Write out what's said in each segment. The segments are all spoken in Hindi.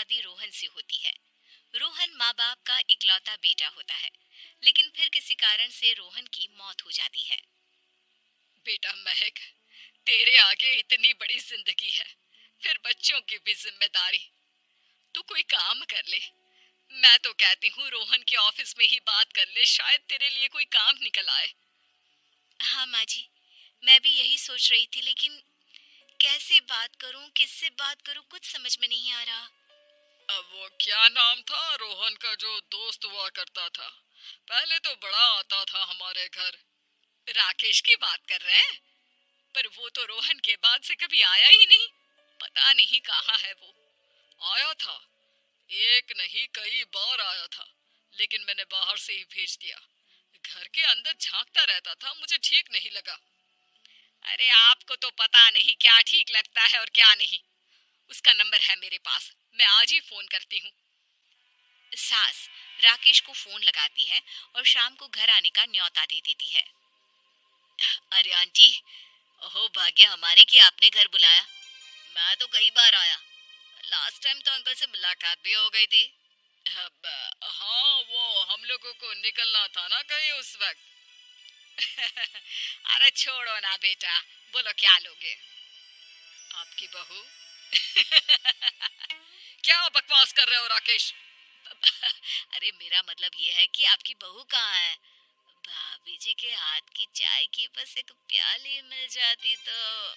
शादी रोहन से होती है। रोहन माँ बाप का इकलौता बेटा होता है, लेकिन फिर किसी कारण से रोहन की मौत हो जाती है। बेटा महक, तेरे आगे इतनी बड़ी जिंदगी है, फिर बच्चों की भी जिम्मेदारी। तू कोई काम कर ले। मैं तो कहती हूँ रोहन के ऑफिस में ही बात कर ले, शायद तेरे लिए कोई काम निकल आए। हाँ माँ जी, मैं भी यही सोच रही थी, लेकिन कैसे बात करूं, किससे बात करूं, कुछ समझ में नहीं आ रहा। अब वो क्या नाम था रोहन का जो दोस्त हुआ करता था, पहले तो बड़ा आता था हमारे घर। राकेश की बात कर रहे हैं? पर वो तो रोहन के बाद से कभी आया ही नहीं। पता नहीं कहाँ है वो। आया था, एक नहीं कई बार आया था, लेकिन मैंने बाहर से ही भेज दिया। घर के अंदर झांकता रहता था, मुझे ठीक नहीं लगा। अरे आपको तो पता नहीं क्या ठीक लगता है और क्या नहीं। उसका नंबर है मेरे पास, मैं आज ही फोन करती हूँ। सास राकेश को फोन लगाती है और शाम को घर आने का न्योता दे देती है। अरे आंटी, ओहो भाग्य हमारे कि आपने घर बुलाया। मैं तो कई बार आया, लास्ट टाइम तो अंकल से मुलाकात भी हो गई थी। हाँ, वो हम लोगों को निकलना था ना कहीं उस वक्त। अरे छोड़ो ना बेटा, बोलो क्या लोगे? आपकी बहू। क्या बकवास कर रहे हो राकेश? अरे मेरा मतलब ये है कि आपकी बहू कहाँ है? भाभी जी के हाथ की चाय की बस एक प्याली मिल जाती तो।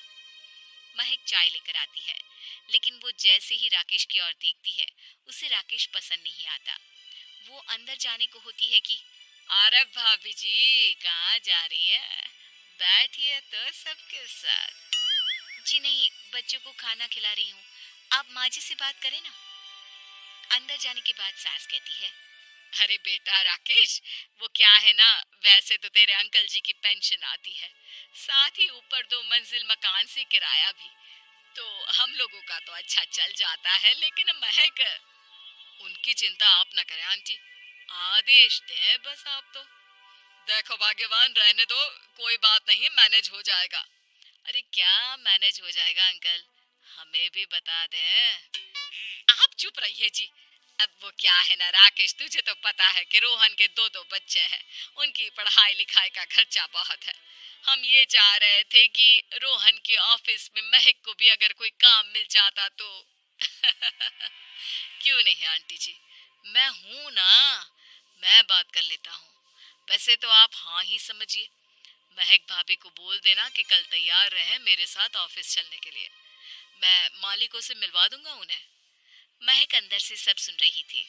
महक चाय लेकर आती है, लेकिन वो जैसे ही राकेश की ओर देखती है, उसे राकेश पसंद नहीं आता। वो अंदर जाने को होती है कि अरे भाभी जी कहाँ जा रही है? बैठिए तो सबके साथ। जी नहीं, बच्चों को खाना खिला रही हूँ। आप माँ जी से बात करें ना। अंदर जाने के बाद सास कहती है, अरे बेटा राकेश, वो क्या है ना, वैसे तो तेरे अंकल जी की पेंशन आती है, साथ ही ऊपर 2 मंजिल मकान से किराया भी, तो हम लोगों का तो अच्छा चल जाता है। लेकिन महक, उनकी चिंता आप न करें आंटी, आदेश दें बस आप तो। देखो भाग्यवान, रहने दो, कोई बात नहीं, मैनेज हो जाएगा। अरे क्या मैनेज हो जाएगा अंकल, हमें भी बता दें। आप चुप रहिए जी। अब वो क्या है ना राकेश, तुझे तो पता है कि रोहन के दो बच्चे हैं, उनकी पढ़ाई लिखाई का खर्चा बहुत है। हम ये चाह रहे थे कि रोहन के ऑफिस में महक को भी अगर कोई काम मिल जाता तो। क्यों नहीं आंटी जी, मैं हूं ना, मैं बात कर लेता हूँ। वैसे तो आप हाँ ही समझिए। महक भाभी को बोल देना कि कल तैयार रहें मेरे साथ ऑफिस चलने के लिए। मैं मालिकों से मिलवा दूंगा उन्हें। महक अंदर से सब सुन रही थी।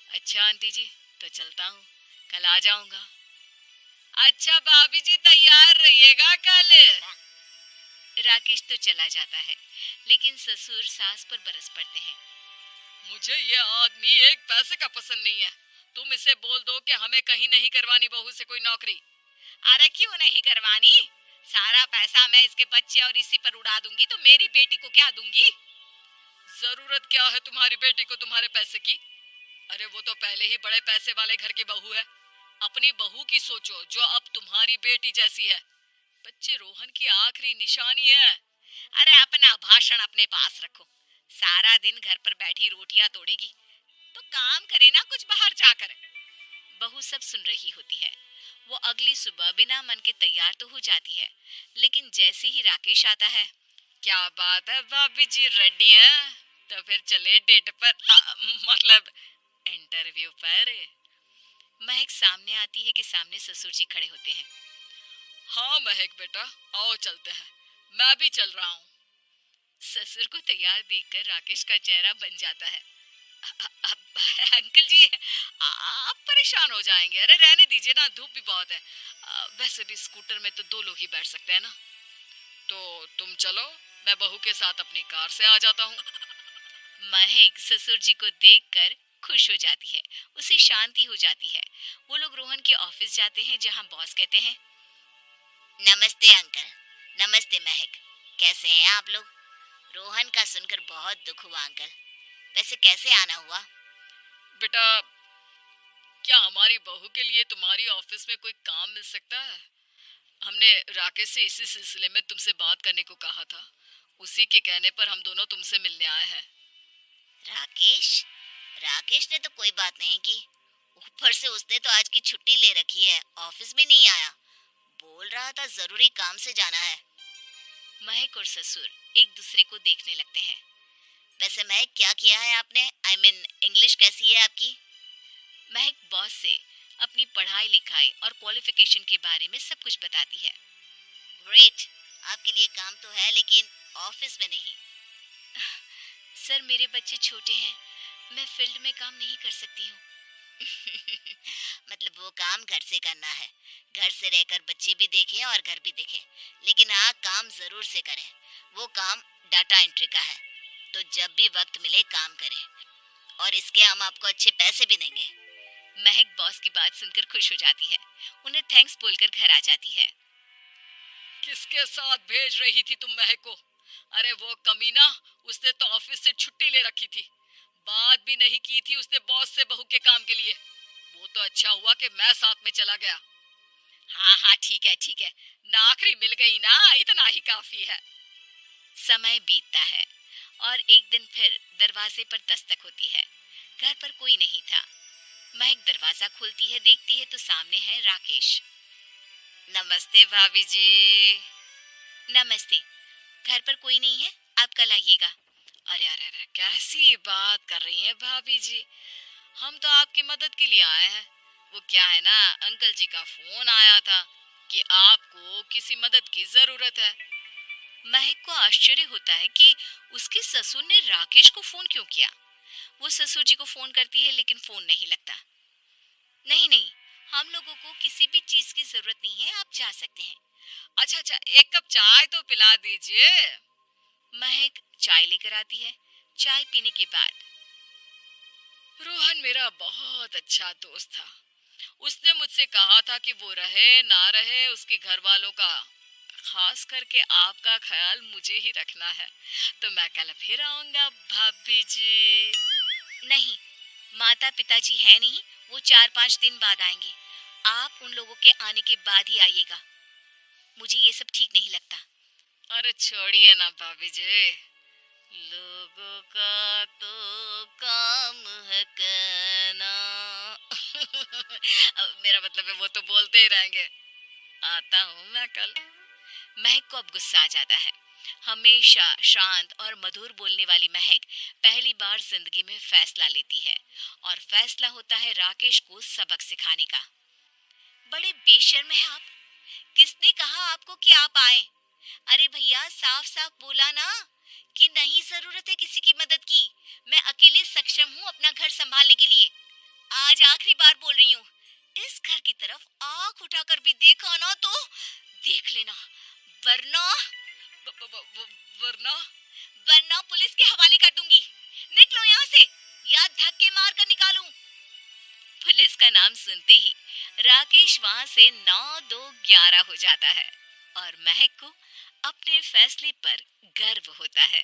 अच्छा आंटी जी, तो चलता हूँ, कल आ जाऊंगा। अच्छा भाभी जी तैयार रहिएगा कल। राकेश तो चला जाता है, लेकिन ससुर सास पर बरस पड़ते हैं। मुझे ये आदमी एक पैसे का पसंद नहीं है। तुम इसे बोल दो कि हमें कहीं नहीं करवानी बहू से कोई नौकरी। अरे क्यों नहीं करवानी? सारा पैसा मैं इसके बच्चे और इसी पर उड़ा दूंगी, तो मेरी बेटी को क्या दूंगी? जरूरत क्या है तुम्हारी बेटी को तुम्हारे पैसे की? अरे वो तो पहले ही बड़े पैसे वाले घर की बहू है। अपनी बहू की सोचो जो अब तुम्हारी बेटी जैसी है। बच्चे रोहन की आखिरी निशानी है। अरे अपना भाषण अपने पास रखो। सारा दिन घर पर बैठी रोटियां तोड़ेगी, तो काम करे ना कुछ बाहर जाकर। बहू सब सुन रही होती है। वो अगली सुबह बिना मन के तैयार तो हो जाती है, लेकिन जैसे ही राकेश आता है, क्या बात है भाभी जी, रेडी है? तो फिर चले डेट पर, मतलब इंटरव्यू पर। महक सामने आती है कि सामने ससुर जी खड़े होते हैं। हाँ महक बेटा, आओ चलते हैं, मैं भी चल रहा हूँ। ससुर को तैयार देखकर राकेश का चेहरा बन जाता है। अंकल जी, आप परेशान हो जाएंगे। अरे रहने दीजिए ना, धूप भी बहुत है। वैसे भी स्कूटर में तो 2 लोग ही बैठ सकते हैं ना। तो तुम चलो, मैं बहू के साथ अपनी कार से आ जाता हूँ। महक ससुर जी को देखकर खुश हो जाती है, उसे शांति हो जाती है। वो लोग रोहन के ऑफिस जाते हैं, जहाँ बॉस कहते हैं, नमस्ते अंकल। नमस्ते महक, कैसे हैं आप लोग? रोहन का सुनकर बहुत दुख हुआ अंकल। वैसे कैसे आना हुआ? बेटा, क्या हमारी बहू के लिए तुम्हारी ऑफिस में कोई काम मिल सकता है? हमने राकेश से इसी सिलसिले में तुमसे बात करने को कहा था। उसी के कहने पर हम दोनों तुमसे मिलने आए हैं। राकेश? ने तो कोई बात नहीं की, ऊपर से उसने तो आज की छुट्टी ले रखी है, ऑफिस भी नहीं आया। बोल रहा था जरूरी काम से जाना है। महक और ससुर एक दूसरे को देखने लगते हैं। वैसे महक, क्या किया है आपने? आई मीन इंग्लिश कैसी है आपकी? महक बॉस से अपनी पढ़ाई लिखाई और क्वालिफिकेशन के बारे में सब कुछ बताती है। ग्रेट, आपके लिए काम तो है लेकिन ऑफिस में नहीं। सर, मेरे बच्चे छोटे हैं, मैं फील्ड में काम नहीं कर सकती हूँ। मतलब वो काम घर से करना है, घर से रहकर बच्चे भी देखें और घर भी देखें, लेकिन हाँ, काम जरूर से करें। वो काम डाटा एंट्री का है, तो जब भी वक्त मिले काम करें, और इसके हम आपको अच्छे पैसे भी देंगे। महक बॉस की बात सुनकर खुश हो जाती है, उन्हें थैंक्स बोलकर घर आ जाती है। किसके साथ भेज रही थी तुम महक को? अरे वो कमीना, उसने तो ऑफिस से छुट्टी ले रखी थी, बात भी नहीं की थी उसने बॉस से बहू के काम के लिए। वो तो अच्छा हुआ कि मैं साथ में चला गया। हाँ हाँ, ठीक है ठीक है, नौकरी मिल गई ना, इतना ही काफी है। समय बीतता है और एक दिन फिर दरवाजे पर दस्तक होती है। घर पर कोई नहीं था। महक दरवाजा खोलती है, देखती है तो सामने है राकेश। नमस्ते भाभी जी। नमस्ते। घर पर कोई नहीं है, आप कल आइएगा। अरे अरे अरे, कैसी बात कर रही हैं भाभी जी, हम तो आपकी मदद के लिए आए हैं। वो क्या है ना, अंकल जी का फोन आया था कि आपको किसी मदद की जरूरत है। महक को आश्चर्य होता है कि उसके ससुर ने राकेश को फोन क्यों किया। वो ससुर जी को फोन करती है लेकिन फोन नहीं लगता। नहीं नहीं, हम लोगों को किसी भी चीज की जरूरत नहीं है, आप जा सकते हैं। अच्छा अच्छा, एक कप चाय तो पिला दीजिए। महक चाय लेकर आती है। चाय पीने के बाद, रोहन मेरा बहुत अच्छा दोस्त था। उसने मुझसे कहा था कि वो रहे ना रहे, उसके घर वालों का, खास करके आपका ख्याल मुझे ही रखना है। तो मैं कल फिर आऊंगा भाभी जी। नहीं, माता पिताजी है नहीं, वो 4-5 दिन बाद आएंगे। आप उन लोगों के आने के बाद ही आइएगा। मुझे ये सब ठीक नहीं लगता। अरे छोड़िए ना भाभी जी, लोगों का तो काम है कहना। मेरा मतलब है वो तो बोलते ही रहेंगे। आता हूँ मैं कल। महक को अब गुस्सा आ जाता है। हमेशा शांत और मधुर बोलने वाली महक पहली बार जिंदगी में फैसला लेती है, और फैसला होता है राकेश को सबक सिखाने का। बड़े बेशर्म हैं आप। किसने कहा आपको कि आप आए? अरे भैया, साफ साफ बोला ना कि नहीं जरूरत है किसी की मदद की। मैं अकेले सक्षम हूँ अपना घर संभालने के लिए। आज आखिरी बार बोल रही हूँ, इस घर की तरफ आंख उठाकर भी देखा ना तो देख लेना, वरना वरना? वरना पुलिस के हवाले कर दूंगी। निकलो यहाँ से, या धक्के मार कर निकालूं। पुलिस का नाम सुनते ही राकेश वहां से 9-2-11 हो जाता है, और महक को अपने फैसले पर गर्व होता है।